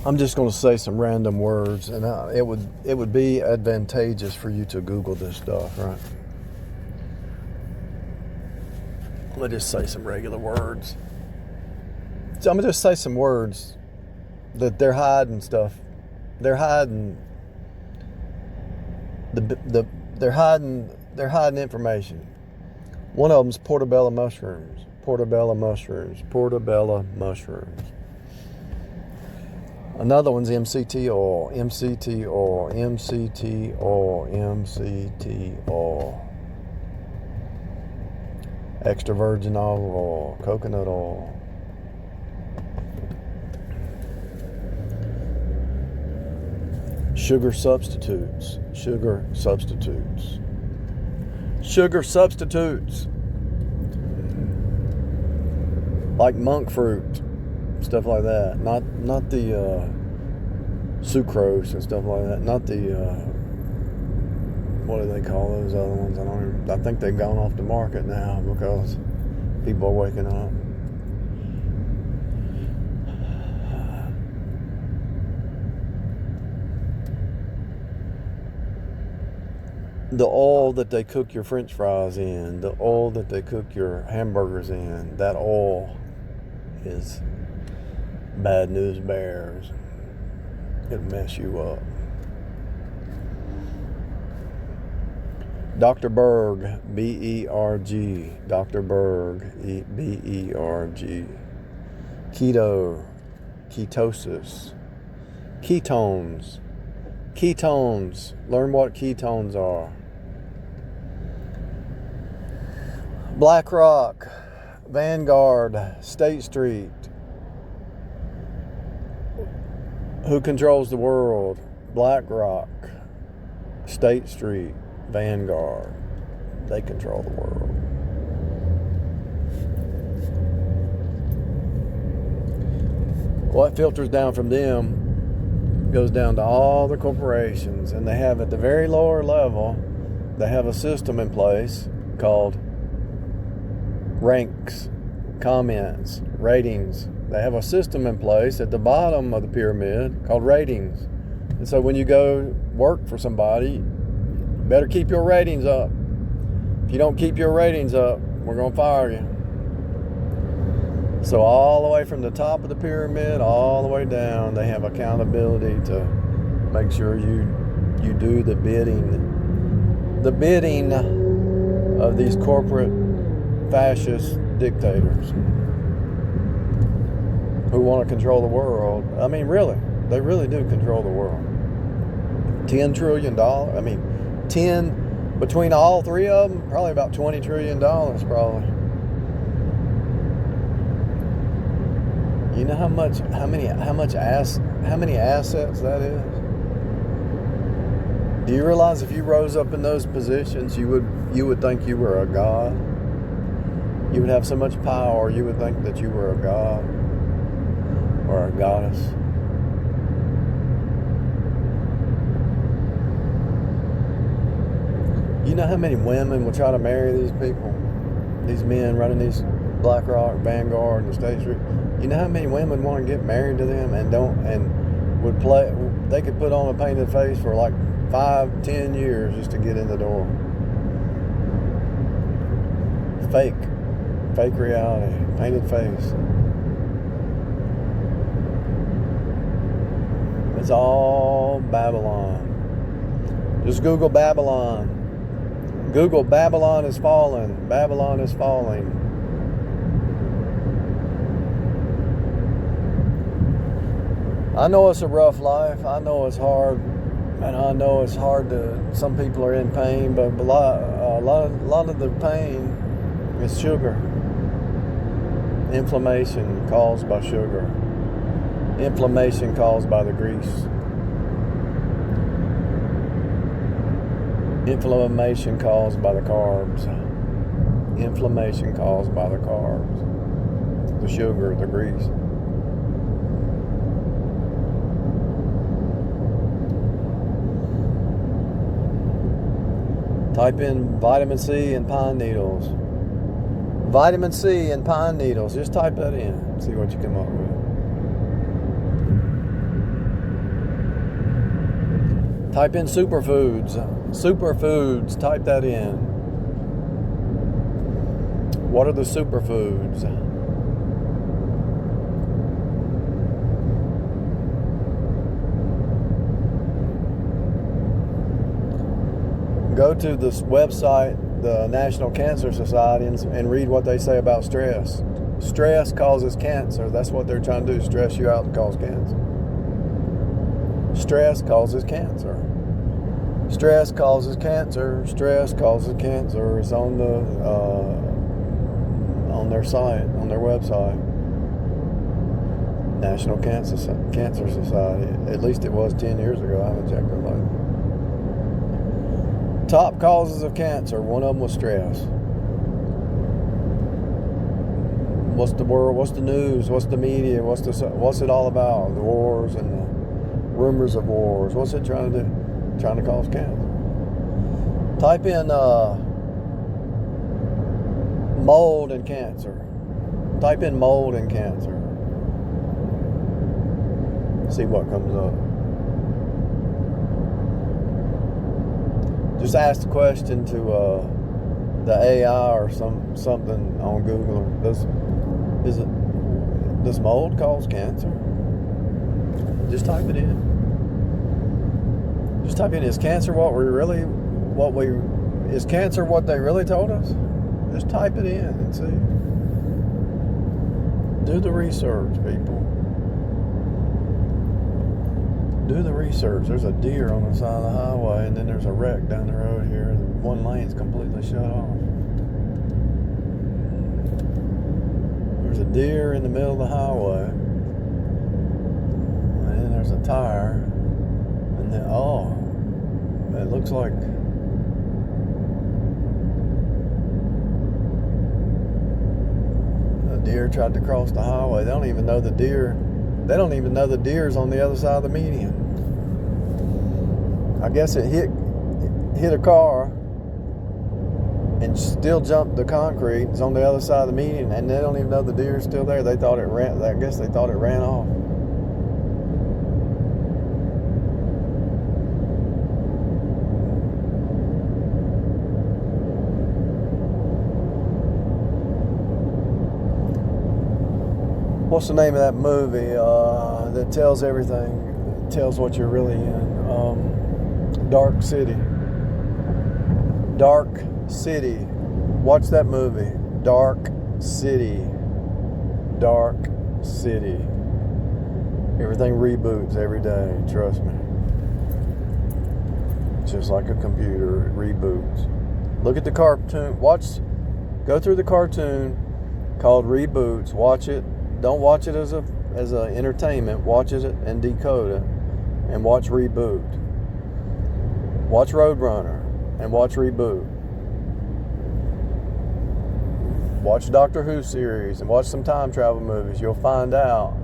I'm just going to say some random words, and it would be advantageous for you to Google this stuff, right? I'm going to just say some regular words. So I'm going to just say some words that they're hiding stuff. They're hiding they're hiding information. One of them's portobello mushrooms. Portobello mushrooms. Portobello mushrooms. Another one's MCT oil. MCT oil. MCT oil. MCT oil. Extra virgin olive oil. Coconut oil. Sugar substitutes. Sugar substitutes. Sugar substitutes. Like monk fruit. Stuff like that. Not the sucrose and stuff like that. Not the what do they call those other ones? I think they've gone off the market now because people are waking up. The oil that they cook your French fries in, the oil that they cook your hamburgers in, that oil is bad news bears. It'll mess you up. Dr. Berg, B-E-R-G. Dr. Berg, B-E-R-G. Keto, ketosis, ketones. Ketones. Learn what ketones are. BlackRock, Vanguard, State Street. Who controls the world? BlackRock, State Street, Vanguard. They control the world. What filters down from them goes down to all the corporations, and they have at the very lower level, they have a system in place called ranks, comments, ratings. They have a system in place at the bottom of the pyramid called ratings. And so when you go work for somebody, you better keep your ratings up. If you don't keep your ratings up, we're going to fire you. So all the way from the top of the pyramid all the way down, they have accountability to make sure you do the bidding of these corporate fascist dictators who want to control the world. I mean, really, they really do control the world. $10 trillion. I mean, 10 between all three of them, probably about $20 trillion, probably. You know how many assets that is? Do you realize if you rose up in those positions, you would think you were a god? You would have so much power, you would think that you were a god or a goddess. You know how many women will try to marry these people? These men running these BlackRock, Vanguard, and the State Street. You know how many women want to get married to them and would play? They could put on a painted face for like 5-10 years just to get in the door. Fake reality, painted face. It's all Babylon. Just Google Babylon. Google Babylon is falling. Babylon is falling. I know it's a rough life. I know it's hard, and I know it's hard to. Some people are in pain, but a lot of the pain is sugar. Inflammation caused by sugar. Inflammation caused by the grease. Inflammation caused by the carbs. Inflammation caused by the carbs. The sugar, the grease. Type in vitamin C and pine needles. Vitamin C and pine needles. Just type that in. See what you come up with. Type in superfoods. Superfoods, type that in. What are the superfoods? Go to this website, the National Cancer Society, and read what they say about stress. Stress causes cancer. That's what they're trying to do, stress you out and cause cancer. Stress causes cancer. Stress causes cancer. Stress causes cancer. It's on their site, on their website. National Cancer Society. At least it was 10 years ago. I haven't checked it lately. Top causes of cancer. One of them was stress. What's the world? What's the news? What's the media? What's it all about? The wars and the rumors of wars. What's it trying to do? Trying to cause cancer. Type in mold and cancer. Type in mold and cancer. See what comes up. Just ask the question to the AI or something on Google. Does mold cause cancer? Just type it in. Just type in, is cancer is cancer what they really told us? Just type it in and see. Do the research, people. Do the research. There's a deer on the side of the highway, and then there's a wreck down the road here. One lane's completely shut off. There's a deer in the middle of the highway, and then there's a tire, and then it looks like a deer tried to cross the highway. They don't even know the deer's on the other side of the median. I guess it hit a car and still jumped the concrete. It's on the other side of the median, and they don't even know the deer's still there. They thought it ran. I guess they thought it ran off. What's the name of that movie that tells everything? Tells what you're really in. Dark City. Dark City. Watch that movie. Dark City. Dark City. Everything reboots every day. Trust me. Just like a computer, it reboots. Look at the cartoon. Go through the cartoon called Reboots. Watch it. Don't watch it as a entertainment. Watch it and decode it, and watch Reboot. Watch Roadrunner and watch Reboot. Watch Doctor Who series and watch some time travel movies. You'll find out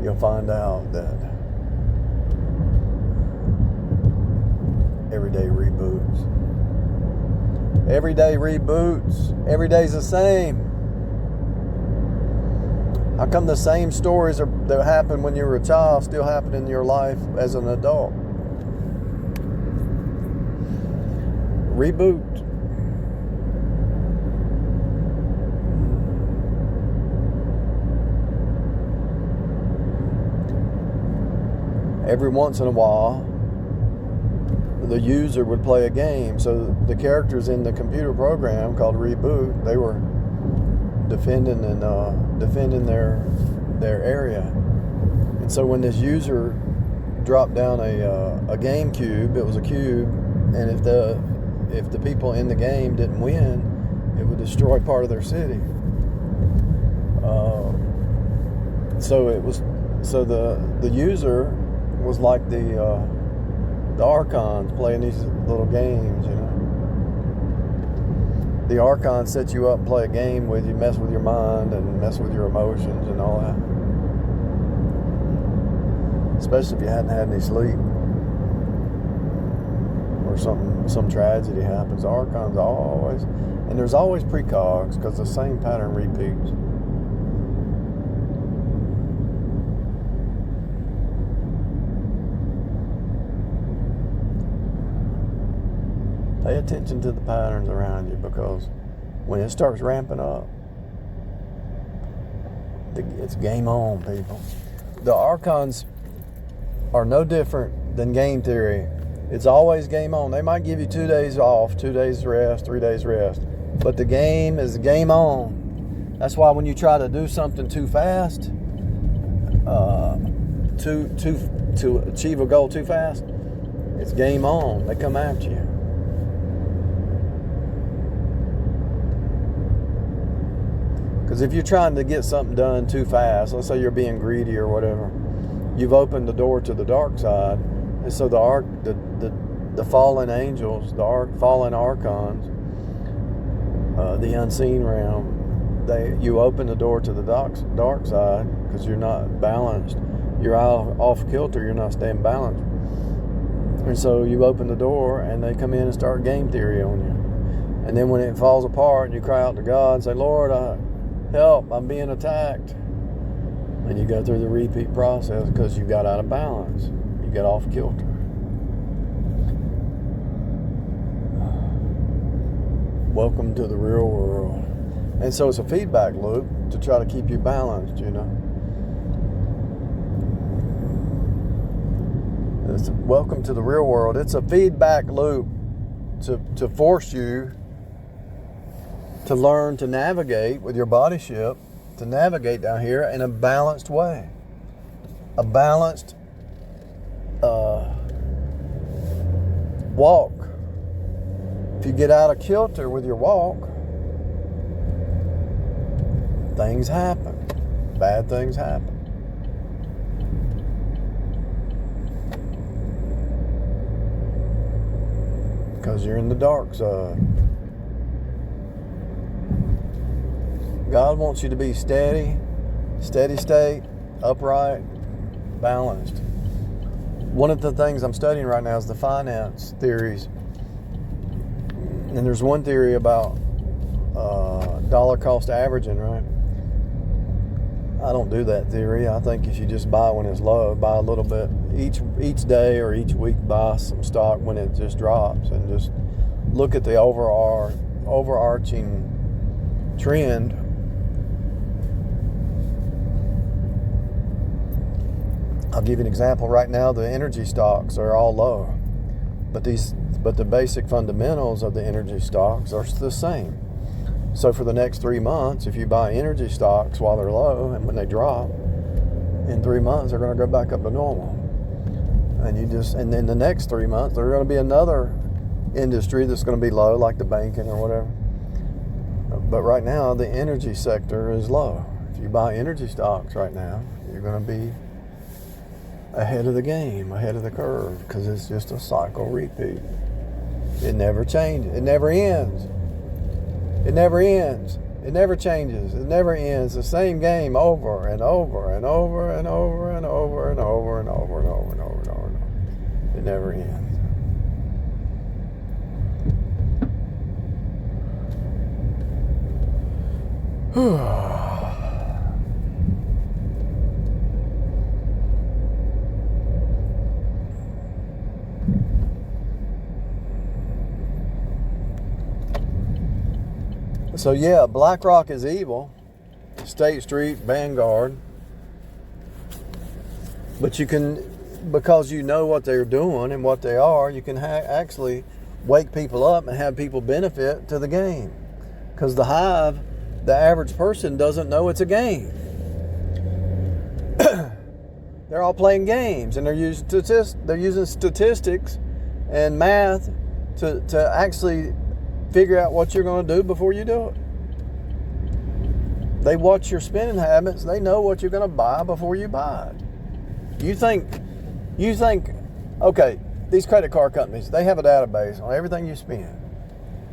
that every day reboots. Every day reboots. Every day's the same. How come the same stories that happened when you were a child still happen in your life as an adult? Reboot. Every once in a while, the user would play a game. So the characters in the computer program called Reboot, they were defending their area. And so when this user dropped down a game cube, it was a cube, and if the people in the game didn't win, it would destroy part of their city. So the user was like the Archons playing these little games, you know. The Archons set you up and play a game with you, mess with your mind and mess with your emotions and all that. Especially if you hadn't had any sleep or some tragedy happens. The Archons always, and there's always precogs because the same pattern repeats. pay attention to the patterns around you, because when it starts ramping up, it's game on, people. The Archons are no different than game theory. It's always game on. They might give you 2 days off, 2 days rest, 3 days rest, but the game is game on. That's why when you try to do something too fast, to achieve a goal too fast, it's game on. They come after you. Because if you're trying to get something done too fast, let's say you're being greedy or whatever, you've opened the door to the dark side. And so the fallen angels, the fallen Archons, the unseen realm, you open the door to the dark side because you're not balanced. You're off kilter. You're not staying balanced. And so you open the door and they come in and start game theory on you. And then when it falls apart, you cry out to God and say, Lord, help, I'm being attacked. And you go through the repeat process because you got out of balance. You get off kilter. Welcome to the real world. And so it's a feedback loop to try to keep you balanced, you know. Welcome to the real world. It's a feedback loop to force you to learn to navigate with your body ship, to navigate down here in a balanced way. A balanced walk. If you get out of kilter with your walk, things happen. Bad things happen. Because you're in the dark side. God wants you to be steady state, upright, balanced. One of the things I'm studying right now is the finance theories. And there's one theory about dollar cost averaging, right? I don't do that theory. I think you should just buy when it's low, buy a little bit each day or each week, buy some stock when it just drops, and just look at the overarching trend. I'll give you an example. Right now, the energy stocks are all low, but the basic fundamentals of the energy stocks are the same. So for the next 3 months, if you buy energy stocks while they're low, and when they drop, in 3 months they're going to go back up to normal. And then the next 3 months there's going to be another industry that's going to be low, like the banking or whatever. But right now the energy sector is low. If you buy energy stocks right now, you're going to be ahead of the game, ahead of the curve, because it's just a cycle repeat. It never changes. It never ends. It never ends. It never changes. It never ends. The same game over and over and over and over and over and over and over and over and over and over and over. It never ends. So yeah, BlackRock is evil, State Street, Vanguard, but you can, because you know what they're doing and what they are, you can actually wake people up and have people benefit to the game. Because the hive, the average person doesn't know it's a game. They're all playing games, and they're using statistics and math to actually figure out what you're going to do before you do it. They watch your spending habits. They know what you're going to buy before you buy it. You think, okay, these credit card companies, they have a database on everything you spend.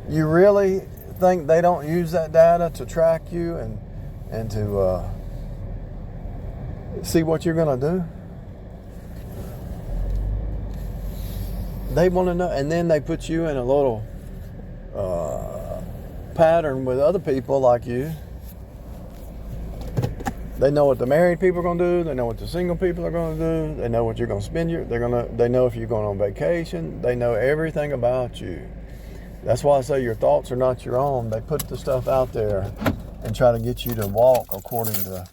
You really think they don't use that data to track you and to see what you're going to do? They want to know, and then they put you in a little pattern with other people like you. They know what the married people are going to do. They know what the single people are going to do. They know what you're going to spend. They know if you're going on vacation. They know everything about you. That's why I say your thoughts are not your own. They put the stuff out there and try to get you to walk according to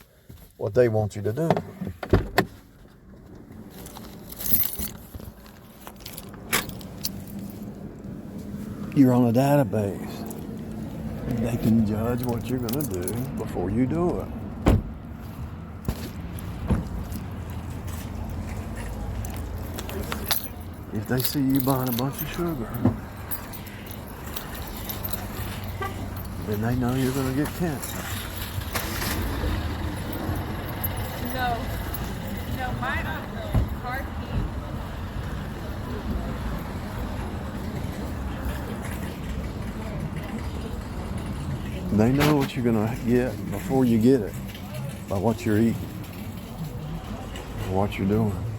what they want you to do. You're on a database. They can judge what you're going to do before you do it. If they see you buying a bunch of sugar, then they know you're going to get cancer. No, my car keys. They know what you're going to get before you get it by what you're eating and what you're doing.